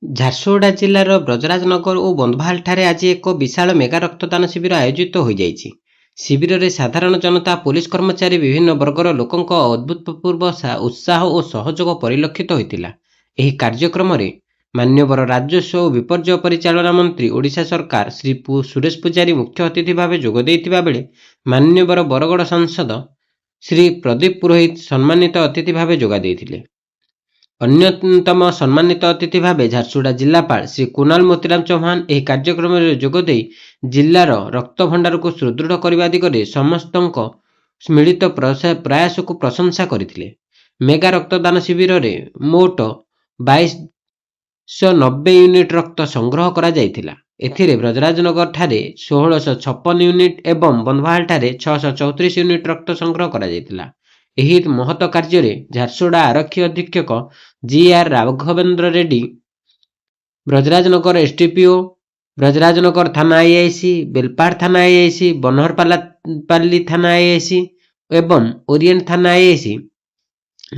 ଝାରସୁଗୁଡ଼ା ଜିଲ୍ଲାର ବ୍ରଜରାଜନଗର ଓ ବନ୍ଧୁଆଲଠାରେ ଆଜି ଏକ ବିଶାଳ ମେଗା ରକ୍ତଦାନ ଶିବିର ଆୟୋଜିତ ହୋଇଯାଇଛି। ଶିବିରରେ ସାଧାରଣ ଜନତା, ପୋଲିସ କର୍ମଚାରୀ, ବିଭିନ୍ନ ବର୍ଗର ଲୋକଙ୍କ ଅଭୂତପୂର୍ବ ଉତ୍ସାହ ଓ ସହଯୋଗ ପରିଲକ୍ଷିତ ହୋଇଥିଲା। ଏହି କାର୍ଯ୍ୟକ୍ରମରେ ମାନ୍ୟବର ରାଜସ୍ୱ ଓ ବିପର୍ଯ୍ୟୟ ପରିଚାଳନା ମନ୍ତ୍ରୀ ଓଡ଼ିଶା ସରକାର ଶ୍ରୀ ସୁରେଶ ପୂଜାରୀ ମୁଖ୍ୟ ଅତିଥି ଭାବେ ଯୋଗ ଦେଇଥିବା ବେଳେ ମାନ୍ୟବର ବରଗଡ଼ ସାଂସଦ ଶ୍ରୀ ପ୍ରଦୀପ ପୁରୋହିତ ସମ୍ମାନିତ ଅତିଥି ଭାବେ ଯୋଗ ଦେଇଥିଲେ। ଅନ୍ୟତମ ସମ୍ମାନିତ ଅତିଥି ଭାବେ ଝାରସୁଗୁଡ଼ା ଜିଲ୍ଲାପାଳ ଶ୍ରୀ କୁନାଲ ମୋତିରାମ ଚୌହାନ ଏହି କାର୍ଯ୍ୟକ୍ରମରେ ଯୋଗଦେଇ ଜିଲ୍ଲାର ରକ୍ତ ଭଣ୍ଡାରକୁ ସୁଦୃଢ଼ କରିବା ଦିଗରେ ସମସ୍ତଙ୍କ ମିଳିତ ପ୍ରୟାସକୁ ପ୍ରଶଂସା କରିଥିଲେ। ମେଗା ରକ୍ତଦାନ ଶିବିରରେ ମୋଟ 2290 ୟୁନିଟ୍ ରକ୍ତ ସଂଗ୍ରହ କରାଯାଇଥିଲା। ଏଥିରେ ବ୍ରଜରାଜନଗର ଠାରେ 1656 ୟୁନିଟ୍ ଏବଂ ବନ୍ଧୁଆଲଠାରେ 634 ୟୁନିଟ୍ ରକ୍ତ ସଂଗ୍ରହ କରାଯାଇଥିଲା। ଏହି ମହତ କାର୍ଯ୍ୟରେ ଝାରସୁଗୁଡ଼ା ଆରକ୍ଷୀ ଅଧୀକ୍ଷକ ଜି.ଆର୍. ରାଘବେନ୍ଦ୍ର ରେଡ୍ଡି, ବ୍ରଜରାଜନଗର ଏସ୍ଡିପିଓ, ବ୍ରଜରାଜନଗର ଥାନା ଆଇଆଇସି, ବେଲପାହାଡ଼ ଥାନା ଆଇଆଇସି, ବନହରପାଲି ଥାନା ଆଇଆଇସି ଏବଂ ଓରିଏଣ୍ଟ ଥାନା ଆଇଆଇସି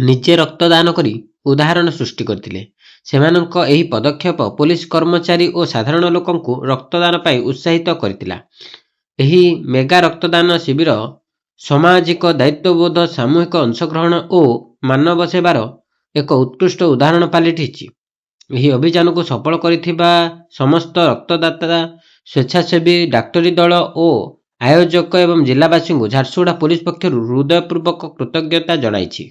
ନିଜେ ରକ୍ତଦାନ କରି ଉଦାହରଣ ସୃଷ୍ଟି କରିଥିଲେ। ସେମାନଙ୍କ ଏହି ପଦକ୍ଷେପ ପୋଲିସ କର୍ମଚାରୀ ଓ ସାଧାରଣ ଲୋକଙ୍କୁ ରକ୍ତଦାନ ପାଇଁ ଉତ୍ସାହିତ କରିଥିଲା। ଏହି ମେଗା ରକ୍ତଦାନ ଶିବିର ସାମାଜିକ ଦାୟିତ୍ୱବୋଧ, ସାମୂହିକ ଅଂଶଗ୍ରହଣ ଓ ମାନବ ସେବାର ଏକ ଉତ୍କୃଷ୍ଟ ଉଦାହରଣ ପାଲଟିଛି। ଏହି ଅଭିଯାନକୁ ସଫଳ କରିଥିବା ସମସ୍ତ ରକ୍ତଦାତା, ସ୍ୱେଚ୍ଛାସେବୀ, ଡାକ୍ତରୀ ଦଳ ଓ ଆୟୋଜକ ଏବଂ ଜିଲ୍ଲାବାସୀଙ୍କୁ ଝାରସୁଗୁଡ଼ା ପୋଲିସ ପକ୍ଷରୁ ହୃଦୟପୂର୍ବକ କୃତଜ୍ଞତା ଜଣାଇଛି।